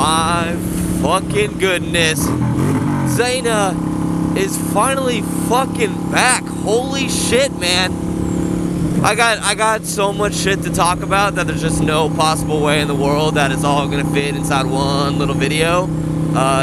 my fucking goodness. Zayna is finally fucking back. Holy shit, man. I got so much shit to talk about that there's just no possible way in the world that it's all gonna fit inside one little video.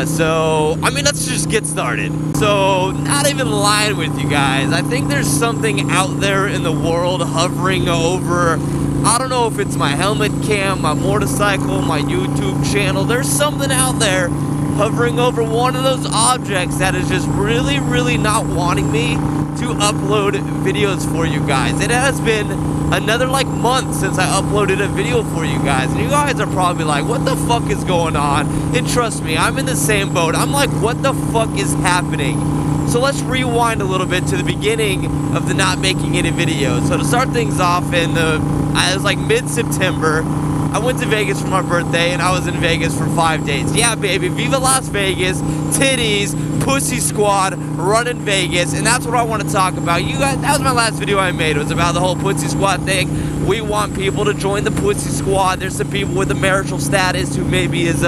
So, I mean, let's just get started. So, not even lying with you guys, I think there's something out there in the world hovering over, I don't know if it's my helmet cam, my motorcycle, my YouTube channel, there's something out there hovering over one of those objects that is just really, really not wanting me to upload videos for you guys. It has been another like month since I uploaded a video for you guys, and you guys are probably like, what the fuck is going on? And trust me, I'm in the same boat. I'm like, what the fuck is happening? So let's rewind a little bit to the beginning of the not making any videos. So to start things off, it was like mid-September. I went to Vegas for my birthday, and I was in Vegas for 5 days. Yeah, baby, Viva Las Vegas, titties, Pussy Squad, running Vegas, and that's what I want to talk about. You guys, that was my last video I made. It was about the whole Pussy Squad thing. We want people to join the Pussy Squad. There's some people with a marital status who maybe is,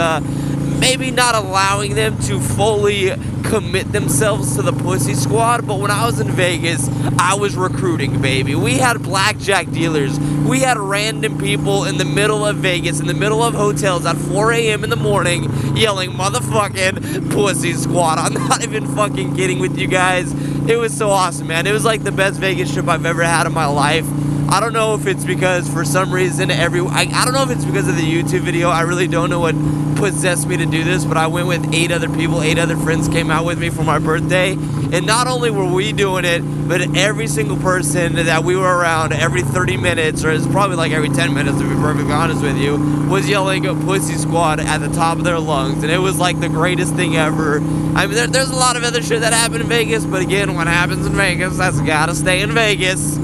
maybe not allowing them to fully commit themselves to the Pussy Squad, but when I was in Vegas, I was recruiting, baby. We had blackjack dealers. We had random people in the middle of Vegas, in the middle of hotels at 4 a.m. in the morning, yelling, motherfucking Pussy Squad. I'm not even fucking kidding with you guys. It was so awesome, man. It was like the best Vegas trip I've ever had in my life. I don't know if it's because for some reason I don't know if it's because of the YouTube video. I really don't know what possessed me to do this, but I went with 8 other people. 8 other friends came out with me for my birthday, and not only were we doing it, but every single person that we were around every 30 minutes, or it's probably like every 10 minutes to be perfectly honest with you, was yelling Pussy Squad at the top of their lungs, and it was like the greatest thing ever. I mean, there's a lot of other shit that happened in Vegas, but again, what happens in Vegas, that's gotta stay in Vegas.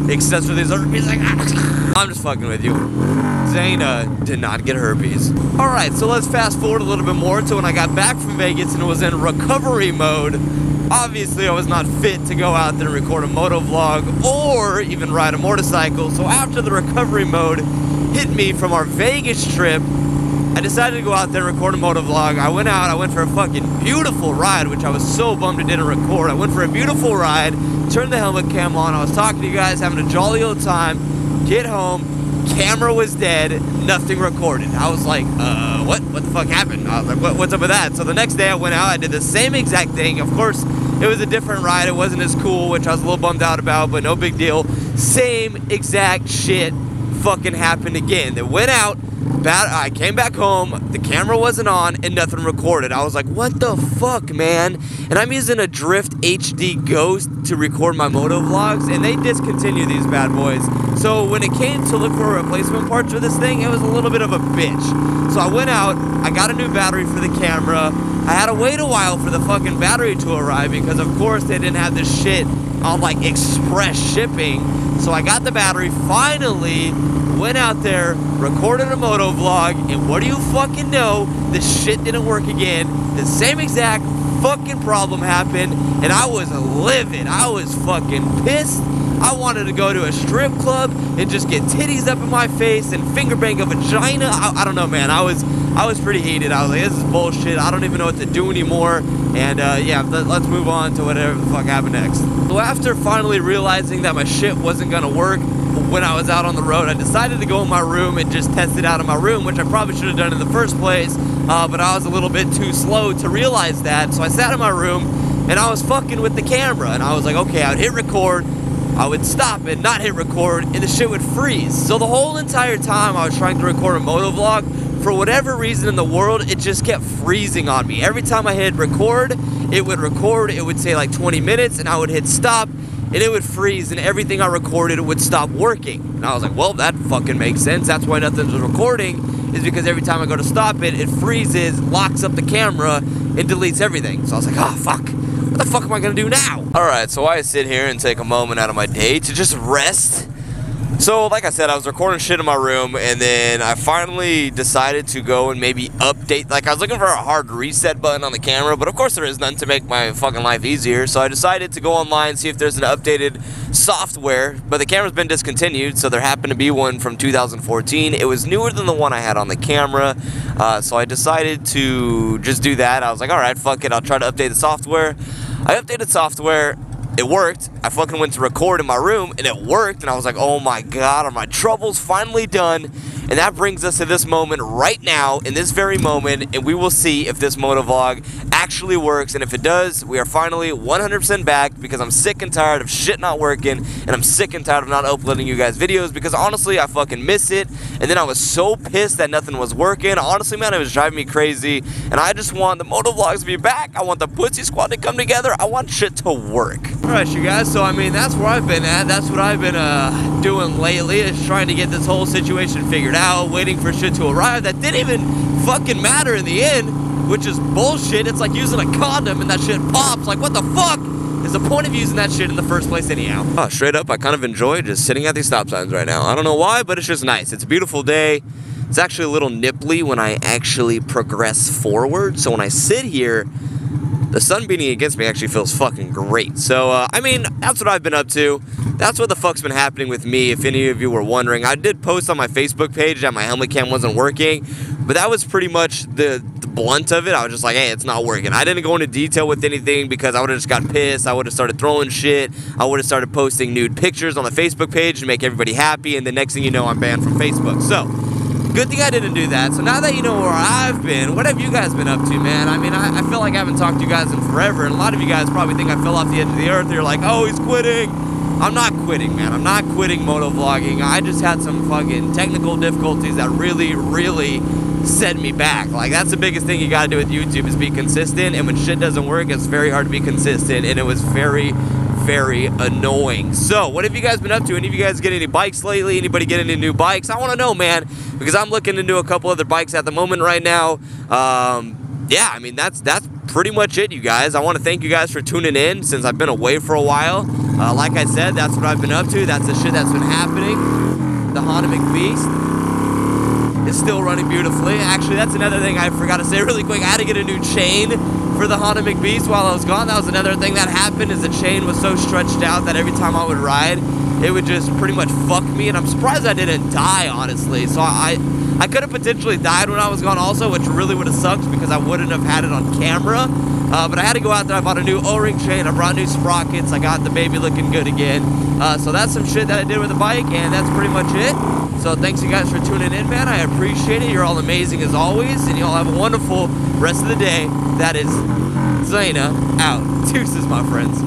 Except for these herpes, I'm just fucking with you. Zayna did not get herpes. Alright, so let's fast forward a little bit more to when I got back from Vegas and was in recovery mode. Obviously, I was not fit to go out there and record a motovlog or even ride a motorcycle. So after the recovery mode hit me from our Vegas trip, I decided to go out there and record a motovlog. I went for a fucking beautiful ride, which I was so bummed it didn't record. I went for a beautiful ride, turned the helmet cam on, I was talking to you guys, having a jolly old time, get home, camera was dead, nothing recorded. I was like, what the fuck happened? I was like, what's up with that? So the next day I went out, I did the same exact thing. Of course, it was a different ride, it wasn't as cool, which I was a little bummed out about, but no big deal. Same exact shit fucking happened again. They went out, I came back home, the camera wasn't on, and nothing recorded. I was like, what the fuck, man? And I'm using a Drift HD Ghost to record my moto vlogs, and they discontinued these bad boys. So when it came to look for replacement parts for this thing, it was a little bit of a bitch. So I went out, I got a new battery for the camera. I had to wait a while for the fucking battery to arrive because, of course, they didn't have this shit on, like, express shipping. So I got the battery, finally went out there, recorded a moto vlog, and what do you fucking know? The shit didn't work again. The same exact fucking problem happened, and I was livid. I was fucking pissed. I wanted to go to a strip club and just get titties up in my face and finger bang a vagina. I don't know, man. I was pretty heated. I was like, this is bullshit. I don't even know what to do anymore. And yeah, let's move on to whatever the fuck happened next. So after finally realizing that my shit wasn't gonna work when I was out on the road, I decided to go in my room and just test it out in my room, which I probably should have done in the first place, but I was a little bit too slow to realize that. So I sat in my room and I was fucking with the camera, and I was like, okay, I would hit record, I would stop and not hit record, and the shit would freeze. So the whole entire time I was trying to record a motovlog, for whatever reason in the world, it just kept freezing on me. Every time I hit record, it would say like 20 minutes, and I would hit stop, and it would freeze, and everything I recorded would stop working. And I was like, well, that fucking makes sense. That's why nothing's recording, is because every time I go to stop it, it freezes, locks up the camera, and deletes everything. So I was like, oh, fuck. What the fuck am I gonna do now? Alright, so I sit here and take a moment out of my day to just rest, So, like I said, I was recording shit in my room, and then I finally decided to go and maybe update. Like, I was looking for a hard reset button on the camera, but of course there is none to make my fucking life easier. So I decided to go online, see if there's an updated software, but the camera's been discontinued, so there happened to be one from 2014. It was newer than the one I had on the camera, so I decided to just do that. I was like, alright, fuck it, I'll try to update the software. I updated software. It worked. I fucking went to record in my room, and it worked, and I was like, oh my god, are my troubles finally done? And that brings us to this moment right now, in this very moment, and we will see if this motovlog actually works, and if it does, we are finally 100% back, because I'm sick and tired of shit not working, and I'm sick and tired of not uploading you guys videos, because honestly, I fucking miss it, and then I was so pissed that nothing was working. Honestly, man, it was driving me crazy, and I just want the motovlogs to be back. I want the Pussy Squad to come together. I want shit to work. Alright, you guys, so I mean, that's where I've been at. That's what I've been doing lately, is trying to get this whole situation figured out, waiting for shit to arrive that didn't even fucking matter in the end, which is bullshit. It's like using a condom and that shit pops. Like, what the fuck is the point of using that shit in the first place anyhow? Oh, straight up, I kind of enjoy just sitting at these stop signs right now. I don't know why, but it's just nice. It's a beautiful day. It's actually a little nipply when I actually progress forward. So when I sit here, the sun beating against me actually feels fucking great. So, I mean, that's what I've been up to. That's what the fuck's been happening with me, if any of you were wondering. I did post on my Facebook page that my helmet cam wasn't working, but that was pretty much the blunt of it. I was just like, hey, it's not working. I didn't go into detail with anything because I would have just got pissed. I would have started throwing shit. I would have started posting nude pictures on the Facebook page to make everybody happy, and the next thing you know, I'm banned from Facebook. So, good thing I didn't do that. So now that you know where I've been, what have you guys been up to, man? I mean, I feel like I haven't talked to you guys in forever, and a lot of you guys probably think I fell off the edge of the earth. You're like, oh, he's quitting. I'm not quitting, man. I'm not quitting motovlogging. I just had some fucking technical difficulties that really set me back. Like, that's the biggest thing you gotta do with YouTube, is be consistent, and when shit doesn't work, it's very hard to be consistent, and it was very annoying. So, what have you guys been up to? Any of you guys get any bikes lately? Anybody get any new bikes? I want to know, man, because I'm looking into a couple other bikes at the moment right now. Yeah, I mean, that's pretty much it, you guys. I want to thank you guys for tuning in since I've been away for a while. Like I said, that's what I've been up to. That's the shit that's been happening. The Honda McBeast is still running beautifully. Actually, that's another thing I forgot to say really quick. I had to get a new chain for the Honda McBeast while I was gone. That was another thing that happened, is the chain was so stretched out that every time I would ride, it would just pretty much fuck me, and I'm surprised I didn't die, honestly. So I could have potentially died when I was gone also, which really would have sucked because I wouldn't have had it on camera. But I had to go out there. I bought a new O-ring chain. I brought new sprockets. I got the baby looking good again. So that's some shit that I did with the bike, and that's pretty much it. So thanks you guys for tuning in, man. I appreciate it. You're all amazing as always, and you all have a wonderful rest of the day. That is Zayna out. Deuces, my friends.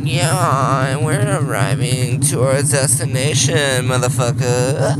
Yeah, we're arriving to our destination, motherfucker.